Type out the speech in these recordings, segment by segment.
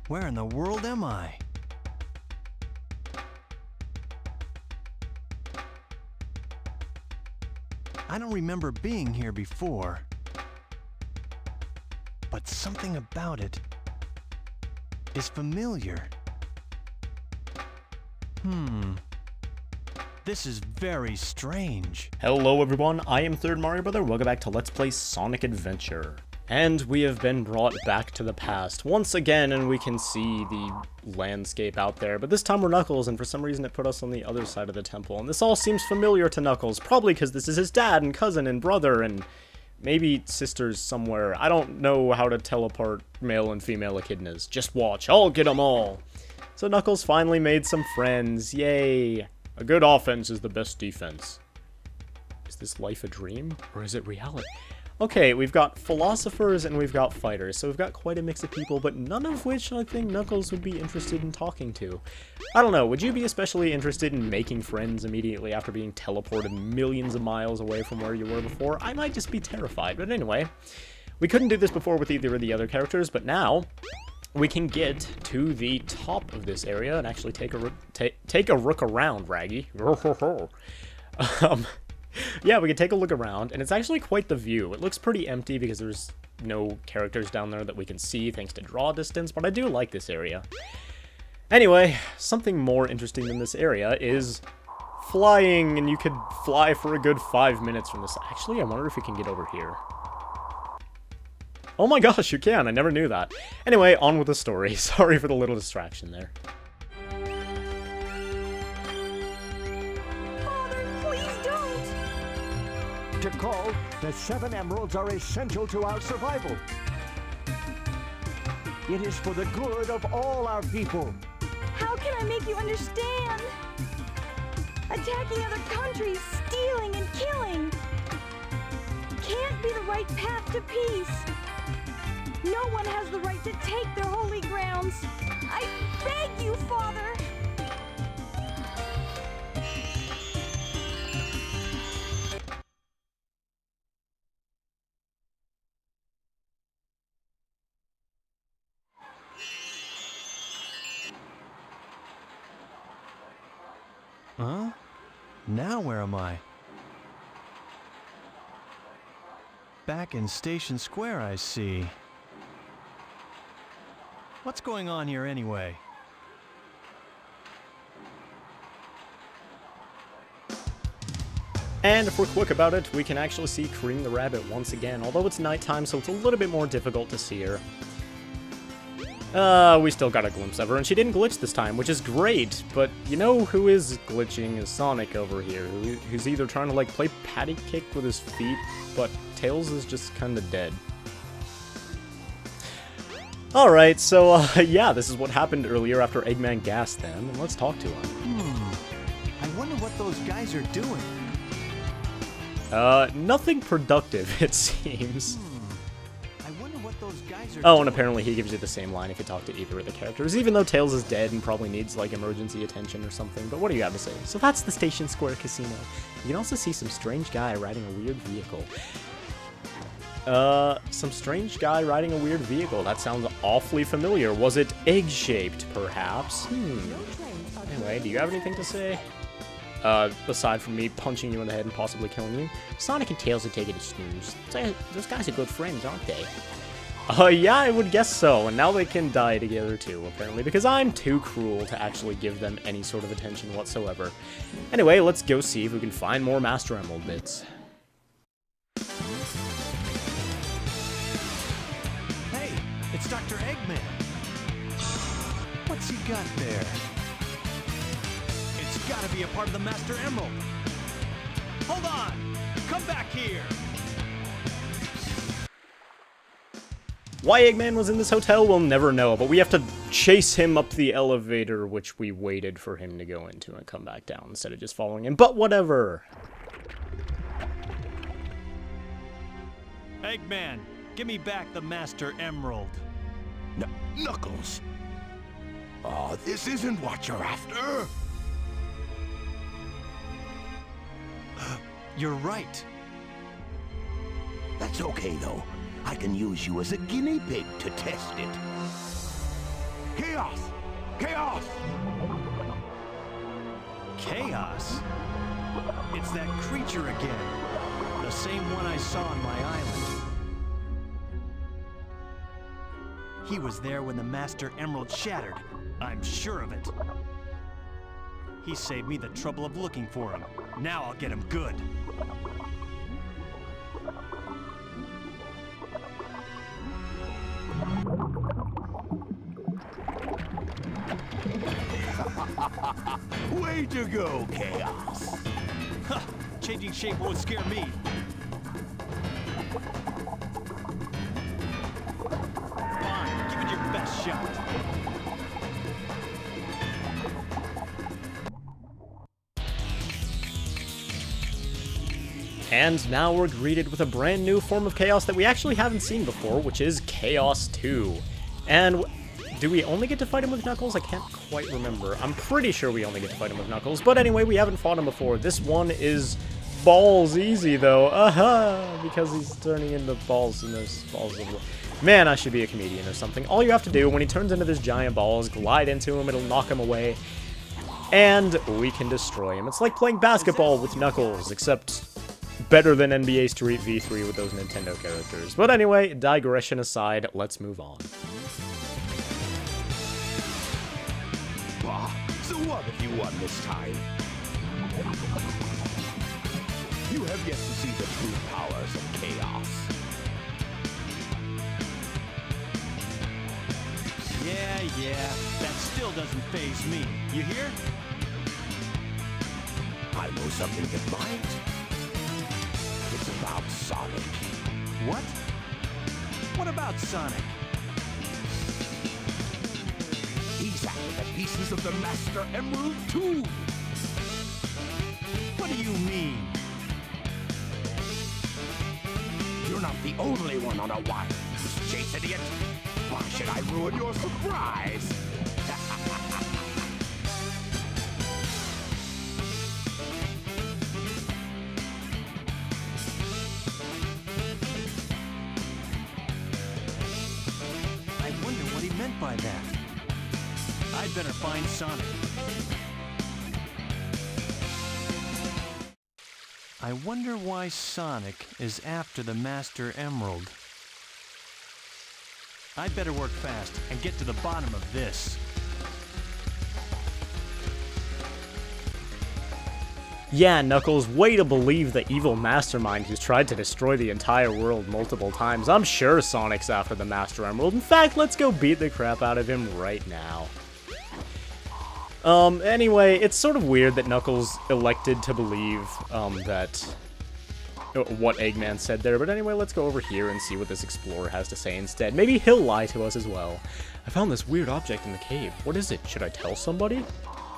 Where in the world am I? I don't remember being here before. But something about it is familiar. This is very strange. Hello everyone, I am Third Mario Brother. Welcome back to Let's Play Sonic Adventure. And we have been brought back to the past once again, and we can see the landscape out there. But this time we're Knuckles, and for some reason it put us on the other side of the temple. And this all seems familiar to Knuckles, probably because this is his dad and cousin and brother and maybe sisters somewhere. I don't know how to teleport male and female echidnas. Just watch, I'll get them all. So Knuckles finally made some friends, yay. A good offense is the best defense. Is this life a dream, or is it reality? Okay, we've got philosophers and we've got fighters, so we've got quite a mix of people, but none of which I think Knuckles would be interested in talking to. I don't know, would you be especially interested in making friends immediately after being teleported millions of miles away from where you were before? I might just be terrified, but anyway. We couldn't do this before with either of the other characters, but now we can get to the top of this area and actually take a look around, Raggy. Yeah, we can take a look around, and it's actually quite the view. It looks pretty empty because there's no characters down there that we can see thanks to draw distance, but I do like this area. Anyway, something more interesting than this area is flying, and you could fly for a good 5 minutes from this. Actually, I wonder if you can get over here. Oh my gosh, you can! I never knew that. Anyway, on with the story. Sorry for the little distraction there. To call, the 7 emeralds are essential to our survival. It is for the good of all our people. How can I make you understand? Attacking other countries, stealing and killing can't be the right path to peace. No one has the right to take their holy grounds. I beg you, Father. Huh? Now where am I? Back in Station Square, I see. What's going on here anyway? And if we're quick about it, we can actually see Cream the Rabbit once again, although it's nighttime, so it's a little bit more difficult to see her. We still got a glimpse of her, and she didn't glitch this time, which is great, but you know who is glitching is Sonic over here, who's either trying to, like, play patty cake with his feet, but Tails is just kinda dead. Alright, so, yeah, this is what happened earlier after Eggman gassed them, and let's talk to him. I wonder what those guys are doing. Nothing productive, it seems. I wonder what those guys are doing. Oh, and apparently he gives you the same line if you talk to either of the characters, even though Tails is dead and probably needs, like, emergency attention or something, but what do you have to say? So that's the Station Square Casino. You can also see some strange guy riding a weird vehicle. Some strange guy riding a weird vehicle. That sounds awfully familiar. Was it egg-shaped, perhaps? Anyway, do you have anything to say? Aside from me punching you in the head and possibly killing you? Sonic and Tails are taking a snooze. Those guys are good friends, aren't they? Yeah, I would guess so, and now they can die together too, apparently, because I'm too cruel to actually give them any sort of attention whatsoever. Anyway, let's go see if we can find more Master Emerald bits. Hey, it's Dr. Eggman. What's he got there? It's gotta be a part of the Master Emerald. Hold on! Come back here! Why Eggman was in this hotel, we'll never know, but we have to chase him up the elevator, which we waited for him to go into and come back down instead of just following him, but whatever. Eggman, give me back the Master Emerald. Knuckles! Oh, this isn't what you're after! You're right. That's okay, though. I can use you as a guinea pig to test it. Chaos! Chaos! Chaos? It's that creature again. The same one I saw on my island. He was there when the Master Emerald shattered. I'm sure of it. He saved me the trouble of looking for him. Now I'll get him good. Way to go, Chaos! Ha! Changing shape won't scare me. Fine, give it your best shot. And now we're greeted with a brand new form of Chaos that we actually haven't seen before, which is Chaos 2. And do we only get to fight him with Knuckles? I can't quite remember. I'm pretty sure we only get to fight him with Knuckles. But anyway, we haven't fought him before. This one is balls easy, though. Aha! Because he's turning into balls, and there's balls of... Man, I should be a comedian or something. All you have to do when he turns into this giant ball is glide into him, it'll knock him away, and we can destroy him. It's like playing basketball with Knuckles, except better than NBA Street V3 with those Nintendo characters. But anyway, digression aside, let's move on. So what if you won this time? You have yet to see the true powers of Chaos. Yeah, that still doesn't faze me. You hear? I know something that might. It's about Sonic. What? What about Sonic? He's after the pieces of the Master Emerald too. What do you mean? You're not the only one on a wire who's chasing it. Why should I ruin your surprise? I wonder what he meant by that. I'd better find Sonic. I wonder why Sonic is after the Master Emerald. I'd better work fast and get to the bottom of this. Yeah, Knuckles, way to believe the evil mastermind who's tried to destroy the entire world multiple times. I'm sure Sonic's after the Master Emerald. In fact, let's go beat the crap out of him right now. Anyway, it's sort of weird that Knuckles elected to believe, what Eggman said there, but anyway, let's go over here and see what this explorer has to say instead. Maybe he'll lie to us as well. I found this weird object in the cave. What is it? Should I tell somebody?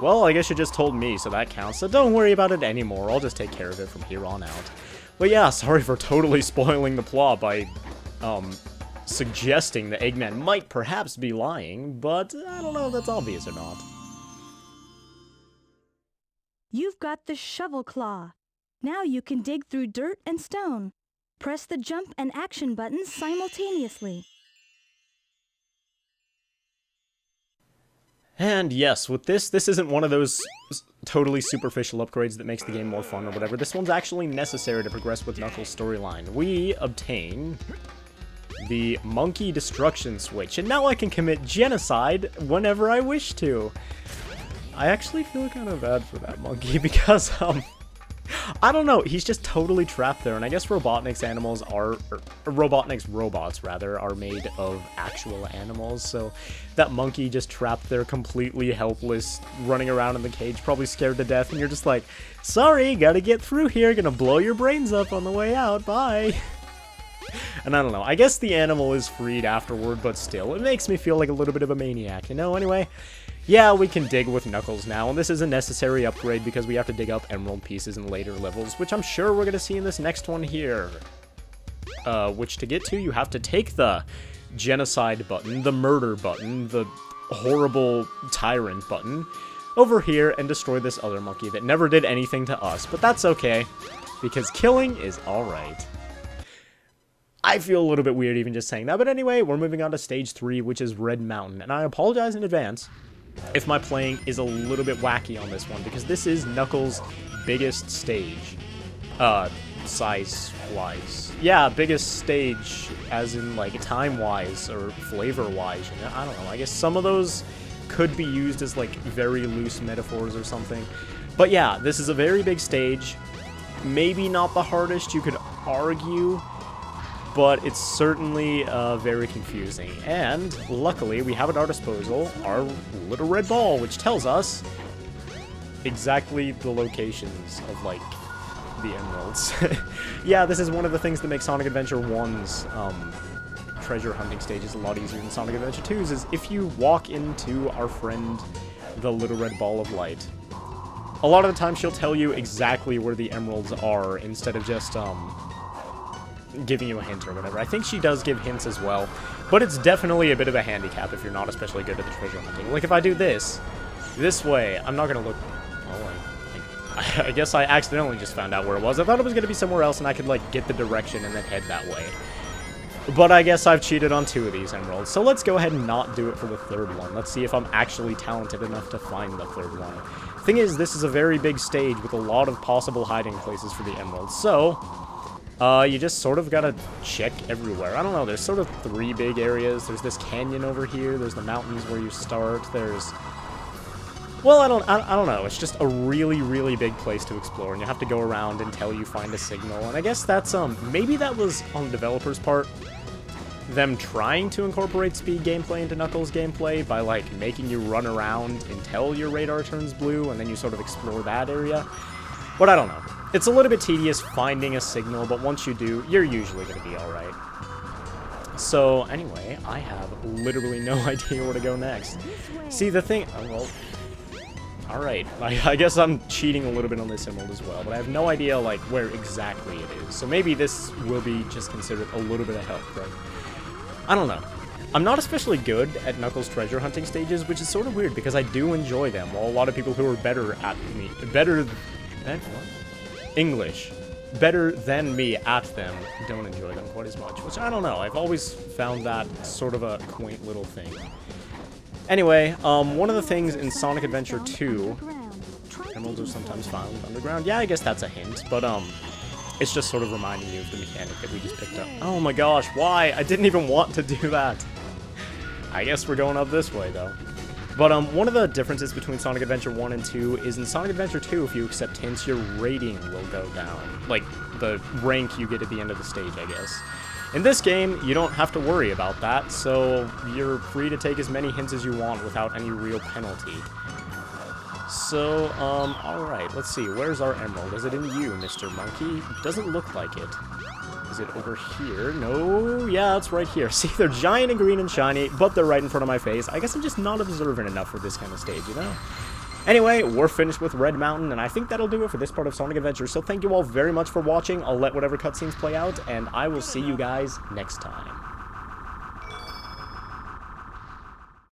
Well, I guess you just told me, so that counts, so don't worry about it anymore. I'll just take care of it from here on out. But yeah, sorry for totally spoiling the plot by, suggesting that Eggman might perhaps be lying, but I don't know if that's obvious or not. You've got the shovel claw. Now you can dig through dirt and stone. Press the jump and action buttons simultaneously. And yes, with this isn't one of those totally superficial upgrades that makes the game more fun or whatever. This one's actually necessary to progress with Knuckles' storyline. We obtain the Monkey Destruction Switch, and now I can commit genocide whenever I wish to. I actually feel kind of bad for that monkey because, I don't know, he's just totally trapped there, and I guess Robotnik's animals are, Robotnik's robots, rather, are made of actual animals, so that monkey just trapped there completely helpless, running around in the cage, probably scared to death, and you're just like, sorry, gotta get through here, gonna blow your brains up on the way out, bye. And I don't know, I guess the animal is freed afterward, but still, it makes me feel like a little bit of a maniac, you know? Anyway, yeah, we can dig with Knuckles now, and this is a necessary upgrade because we have to dig up emerald pieces in later levels, which I'm sure we're going to see in this next one here. Which to get to, you have to take the genocide button, the murder button, the horrible tyrant button, over here and destroy this other monkey that never did anything to us, but that's okay, because killing is alright. I feel a little bit weird even just saying that. But anyway, we're moving on to stage 3, which is Red Mountain. And I apologize in advance if my playing is a little bit wacky on this one, because this is Knuckles' biggest stage. Size-wise. Yeah, biggest stage, as in, like, time-wise, or flavor-wise, you know? I don't know, I guess some of those could be used as, like, very loose metaphors or something. But yeah, this is a very big stage. Maybe not the hardest, you could argue, but it's certainly very confusing. And, luckily, we have at our disposal our little red ball, which tells us exactly the locations of, like, the emeralds. Yeah, this is one of the things that makes Sonic Adventure 1's treasure hunting stages a lot easier than Sonic Adventure 2's, is if you walk into our friend, the little red ball of light, a lot of the time she'll tell you exactly where the emeralds are instead of just giving you a hint or whatever. I think she does give hints as well, but it's definitely a bit of a handicap if you're not especially good at the treasure hunting. Like if I do this way, I'm not gonna look... Oh, I guess I accidentally just found out where it was. I thought it was gonna be somewhere else and I could like get the direction and then head that way. But I guess I've cheated on 2 of these emeralds, so let's go ahead and not do it for the 3rd one. Let's see if I'm actually talented enough to find the 3rd one. Thing is, this is a very big stage with a lot of possible hiding places for the emeralds, so you just sort of gotta check everywhere. I don't know, there's sort of 3 big areas. There's this canyon over here, there's the mountains where you start, there's... Well, I don't know, it's just a really, really big place to explore, and you have to go around until you find a signal, and I guess that's, maybe that was on the developer's part, them trying to incorporate speed gameplay into Knuckles gameplay by, like, making you run around until your radar turns blue, and then you sort of explore that area. But I don't know. It's a little bit tedious finding a signal, but once you do, you're usually going to be alright. So, anyway, I have literally no idea where to go next. See, the thing... Oh, well... Alright, I guess I'm cheating a little bit on this emerald as well, but I have no idea, like, where exactly it is. So maybe this will be just considered a little bit of help, right? I don't know. I'm not especially good at Knuckles treasure hunting stages, which is sort of weird because I do enjoy them, while a lot of people who are better than me at them don't enjoy them quite as much, which I don't know. I've always found that sort of a quaint little thing. Anyway, one of the things in Sonic Adventure 2, emeralds are sometimes found underground. Yeah, I guess that's a hint, but it's just sort of reminding you of the mechanic that we just picked up. Oh my gosh, why? I didn't even want to do that. I guess we're going up this way, though. But one of the differences between Sonic Adventure 1 and 2 is in Sonic Adventure 2, if you accept hints, your rating will go down. Like, the rank you get at the end of the stage, I guess. In this game, you don't have to worry about that, so you're free to take as many hints as you want without any real penalty. So, alright, let's see, where's our emerald? Is it in you, Mr. Monkey? Doesn't look like it. Is it over here? No, yeah, it's right here. See, they're giant and green and shiny, but they're right in front of my face. I guess I'm just not observant enough for this kind of stage, you know? Anyway, we're finished with Red Mountain, and I think that'll do it for this part of Sonic Adventure, so thank you all very much for watching. I'll let whatever cutscenes play out, and I will see you guys next time.